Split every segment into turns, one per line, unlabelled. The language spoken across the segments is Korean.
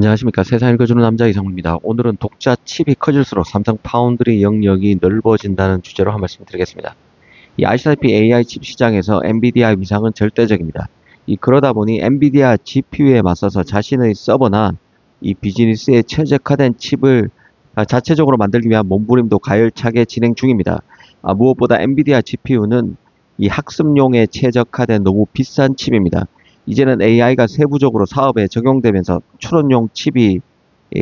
안녕하십니까. 세상 읽어주는 남자 이상훈입니다. 오늘은 독자 칩이 커질수록 삼성 파운드리 영역이 넓어진다는 주제로 한 말씀 드리겠습니다. 아시다시피 AI 칩 시장에서 엔비디아 위상은 절대적입니다. 그러다 보니 엔비디아 GPU에 맞서서 자신의 서버나 비즈니스에 최적화된 칩을 자체적으로 만들기 위한 몸부림도 가열차게 진행 중입니다. 무엇보다 엔비디아 GPU는 학습용에 최적화된 너무 비싼 칩입니다. 이제는 AI가 세부적으로 사업에 적용되면서 추론용 칩이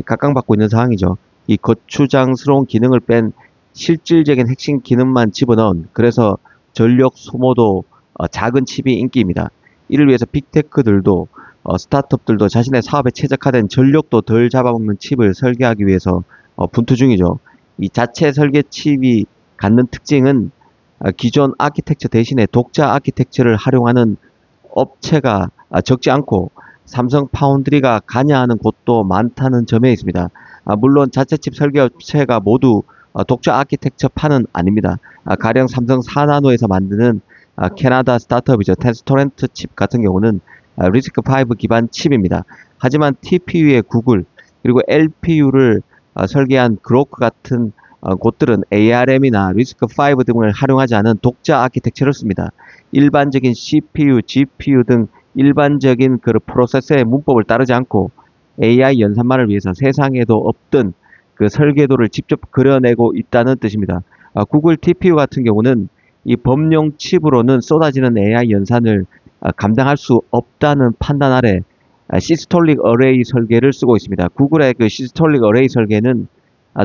각광받고 있는 상황이죠. 거추장스러운 기능을 뺀 실질적인 핵심 기능만 집어넣은, 그래서 전력 소모도 작은 칩이 인기입니다. 이를 위해서 빅테크들도 스타트업들도 자신의 사업에 최적화된 전력도 덜 잡아먹는 칩을 설계하기 위해서 분투 중이죠. 자체 설계 칩이 갖는 특징은 기존 아키텍처 대신에 독자 아키텍처를 활용하는 업체가 적지 않고 삼성 파운드리가 관여하는 곳도 많다는 점에 있습니다. 물론 자체 칩 설계 업체가 모두 독자 아키텍처판은 아닙니다. 가령 삼성 4나노에서 만드는 캐나다 스타트업이죠. 텐스토렌트 칩 같은 경우는 리스크5 기반 칩입니다. 하지만 TPU의 구글 그리고 LPU를 설계한 그로크 같은 곳들은 ARM이나 리스크5 등을 활용하지 않은 독자 아키텍처를 씁니다. 일반적인 CPU, GPU 등 일반적인 그 프로세서의 문법을 따르지 않고 AI 연산만을 위해서 세상에도 없던 그 설계도를 직접 그려내고 있다는 뜻입니다. 구글 TPU 같은 경우는 이 범용 칩으로는 쏟아지는 AI 연산을 감당할 수 없다는 판단 아래 시스톨릭 어레이 설계를 쓰고 있습니다. 구글의 그 시스톨릭 어레이 설계는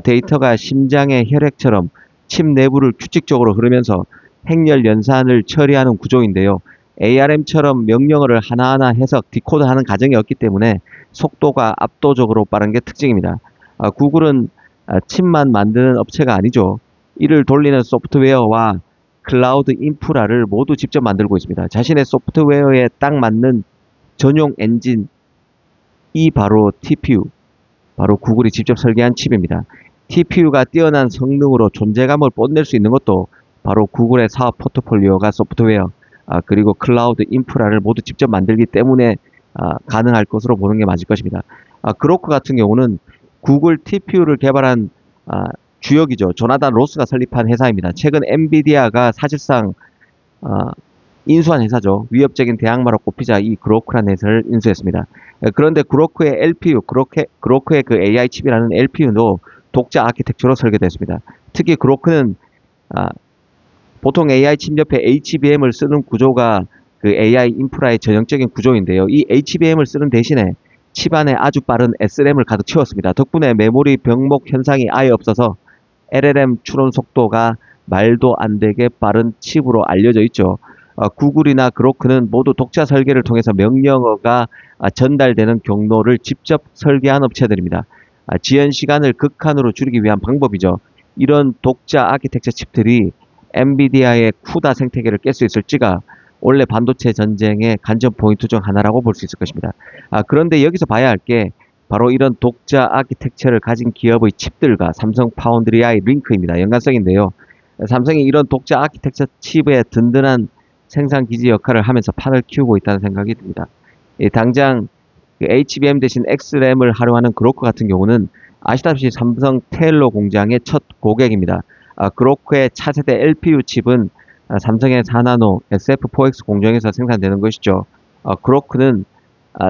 데이터가 심장의 혈액처럼 칩 내부를 규칙적으로 흐르면서 행렬 연산을 처리하는 구조인데요. ARM처럼 명령어를 하나하나 해석, 디코드하는 과정이 없기 때문에 속도가 압도적으로 빠른 게 특징입니다. 구글은 칩만 만드는 업체가 아니죠. 이를 돌리는 소프트웨어와 클라우드 인프라를 모두 직접 만들고 있습니다. 자신의 소프트웨어에 딱 맞는 전용 엔진이 바로 TPU, 바로 구글이 직접 설계한 칩입니다. TPU가 뛰어난 성능으로 존재감을 뽐낼 수 있는 것도 바로 구글의 사업 포트폴리오가 소프트웨어 그리고 클라우드 인프라를 모두 직접 만들기 때문에 가능할 것으로 보는 게 맞을 것입니다. 그로크 같은 경우는 구글 TPU를 개발한 주역이죠. 조나단 로스가 설립한 회사입니다. 최근 엔비디아가 사실상 인수한 회사죠. 위협적인 대항마로 꼽히자 이 그로크라는 회사를 인수했습니다. 그런데 그로크의 LPU, 그로크의 그 AI 칩이라는 LPU도 독자 아키텍처로 설계됐습니다. 특히 그로크는 보통 AI 칩 옆에 HBM을 쓰는 구조가 그 AI 인프라의 전형적인 구조인데요. 이 HBM을 쓰는 대신에 칩 안에 아주 빠른 SRAM을 가득 채웠습니다. 덕분에 메모리 병목 현상이 아예 없어서 LLM 추론 속도가 말도 안 되게 빠른 칩으로 알려져 있죠. 구글이나 그로크는 모두 독자 설계를 통해서 명령어가 전달되는 경로를 직접 설계한 업체들입니다. 지연 시간을 극한으로 줄이기 위한 방법이죠. 이런 독자 아키텍처 칩들이 엔비디아의 쿠다 생태계를 깰 수 있을지가 원래 반도체 전쟁의 관전 포인트 중 하나라고 볼 수 있을 것입니다. 그런데 여기서 봐야 할 게 바로 이런 독자 아키텍처를 가진 기업의 칩들과 삼성 파운드리와의 링크입니다. 연관성인데요. 삼성이 이런 독자 아키텍처 칩의 든든한 생산 기지 역할을 하면서 판을 키우고 있다는 생각이 듭니다. 당장 HBM 대신 XRAM을 활용하는 그로크 같은 경우는 아시다시피 삼성 테일러 공장의 첫 고객입니다. 그로크의 차세대 LPU 칩은 삼성의 4나노 SF4X 공장에서 생산되는 것이죠. 그로크는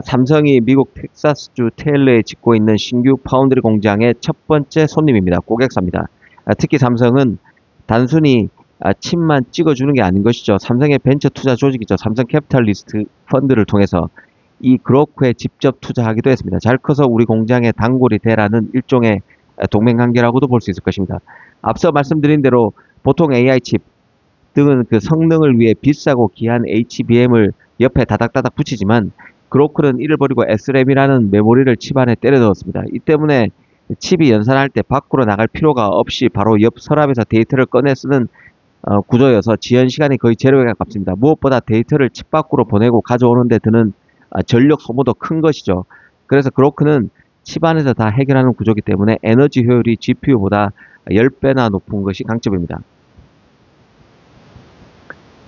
삼성이 미국 텍사스주 테일러에 짓고 있는 신규 파운드리 공장의 첫 번째 손님입니다. 고객사입니다. 특히 삼성은 단순히 칩만 찍어주는 게 아닌 것이죠. 삼성의 벤처 투자 조직이죠. 삼성 캐피탈리스트 펀드를 통해서 이 그로크에 직접 투자하기도 했습니다. 잘 커서 우리 공장의 단골이 되라는 일종의 동맹관계라고도 볼 수 있을 것입니다. 앞서 말씀드린 대로 보통 AI 칩 등은 그 성능을 위해 비싸고 귀한 HBM을 옆에 다닥다닥 붙이지만 그로크는 이를 버리고 SRAM이라는 메모리를 칩 안에 때려 넣었습니다. 이 때문에 칩이 연산할 때 밖으로 나갈 필요가 없이 바로 옆 서랍에서 데이터를 꺼내 쓰는 구조여서 지연 시간이 거의 제로에 가깝습니다. 무엇보다 데이터를 칩 밖으로 보내고 가져오는 데 드는 전력 소모도 큰 것이죠. 그래서 그로크는 칩 안에서 다 해결하는 구조이기 때문에 에너지 효율이 GPU보다 10배나 높은 것이 강점입니다.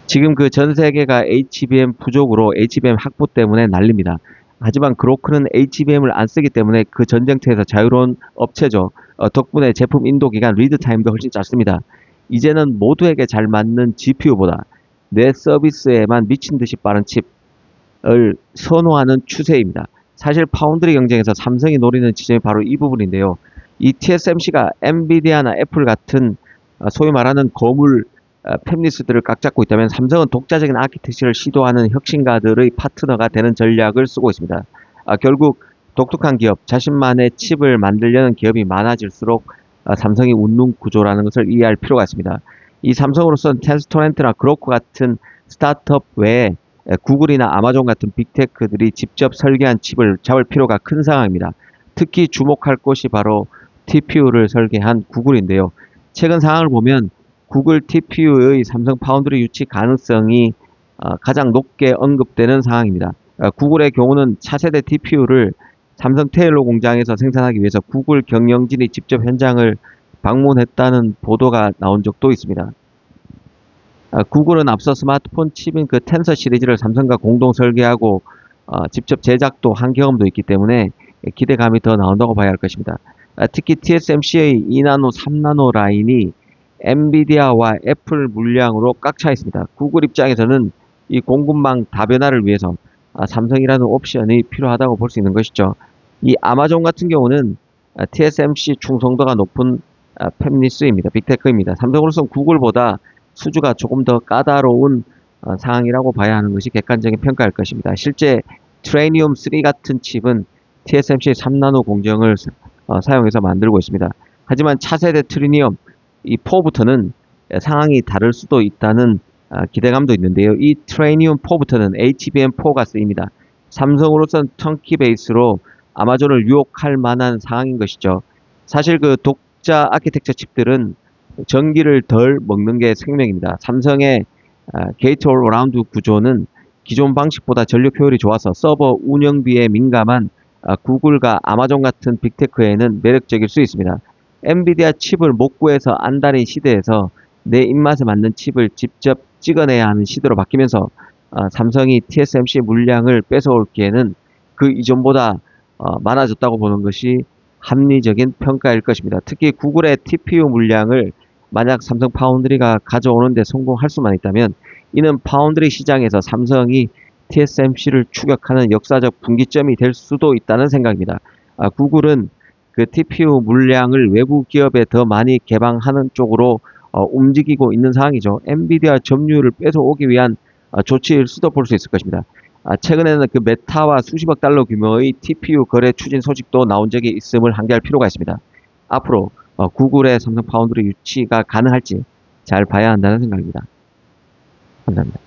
지금 그 전 세계가 HBM 부족으로 HBM 확보 때문에 난립니다. 하지만 그로크는 HBM을 안 쓰기 때문에 그 전쟁터에서 자유로운 업체죠. 덕분에 제품 인도 기간 리드 타임도 훨씬 짧습니다. 이제는 모두에게 잘 맞는 GPU보다 내 서비스에만 미친 듯이 빠른 칩을 선호하는 추세입니다. 사실 파운드리 경쟁에서 삼성이 노리는 지점이 바로 이 부분인데요. 이 TSMC가 엔비디아나 애플 같은 소위 말하는 거물 팹리스들을 깍잡고 있다면 삼성은 독자적인 아키텍처를 시도하는 혁신가들의 파트너가 되는 전략을 쓰고 있습니다. 결국 독특한 기업, 자신만의 칩을 만들려는 기업이 많아질수록 삼성이 웃는 구조라는 것을 이해할 필요가 있습니다. 이 삼성으로서는 텐스토렌트나 그로크 같은 스타트업 외에 구글이나 아마존 같은 빅테크들이 직접 설계한 칩을 잡을 필요가 큰 상황입니다. 특히 주목할 곳이 바로 TPU를 설계한 구글인데요. 최근 상황을 보면 구글 TPU의 삼성 파운드리 유치 가능성이 가장 높게 언급되는 상황입니다. 구글의 경우는 차세대 TPU를 삼성 테일러 공장에서 생산하기 위해서 구글 경영진이 직접 현장을 방문했다는 보도가 나온 적도 있습니다. 구글은 앞서 스마트폰 칩인 그 텐서 시리즈를 삼성과 공동 설계하고 직접 제작도 한 경험도 있기 때문에 기대감이 더 나온다고 봐야 할 것입니다. 특히 TSMC의 2나노, 3나노 라인이 엔비디아와 애플 물량으로 꽉 차 있습니다. 구글 입장에서는 이 공급망 다변화를 위해서 삼성이라는 옵션이 필요하다고 볼 수 있는 것이죠. 이 아마존 같은 경우는 TSMC 충성도가 높은 팹리스입니다. 빅테크입니다. 삼성으로서는 구글보다 수주가 조금 더 까다로운 상황이라고 봐야 하는 것이 객관적인 평가일 것입니다. 실제 트레니움 3 같은 칩은 TSMC 3나노 공정을 사용해서 만들고 있습니다. 하지만 차세대 트리니움 이 4부터는 상황이 다를 수도 있다는 기대감도 있는데요. 이 트레니움 4부터는 HBM4가 쓰입니다. 삼성으로선 턴키 베이스로 아마존을 유혹할 만한 상황인 것이죠. 사실 그 독자 아키텍처 칩들은 전기를 덜 먹는 게 생명입니다. 삼성의 게이트 올 어라운드 구조는 기존 방식보다 전력 효율이 좋아서 서버 운영비에 민감한 구글과 아마존 같은 빅테크에는 매력적일 수 있습니다. 엔비디아 칩을 못 구해서 안달인 시대에서 내 입맛에 맞는 칩을 직접 찍어내야 하는 시대로 바뀌면서 삼성이 TSMC 물량을 뺏어올 기회는 그 이전보다 많아졌다고 보는 것이 합리적인 평가일 것입니다. 특히 구글의 TPU 물량을 만약 삼성 파운드리가 가져오는데 성공할 수만 있다면 이는 파운드리 시장에서 삼성이 TSMC를 추격하는 역사적 분기점이 될 수도 있다는 생각입니다. 구글은 그 TPU 물량을 외부 기업에 더 많이 개방하는 쪽으로 움직이고 있는 상황이죠. 엔비디아 점유율을 뺏어오기 위한 조치일 수도 볼 수 있을 것입니다. 최근에는 그 메타와 수십억 달러 규모의 TPU 거래 추진 소식도 나온 적이 있음을 한계할 필요가 있습니다. 앞으로 구글의 삼성 파운드리 유치가 가능할지 잘 봐야 한다는 생각입니다. 감사합니다.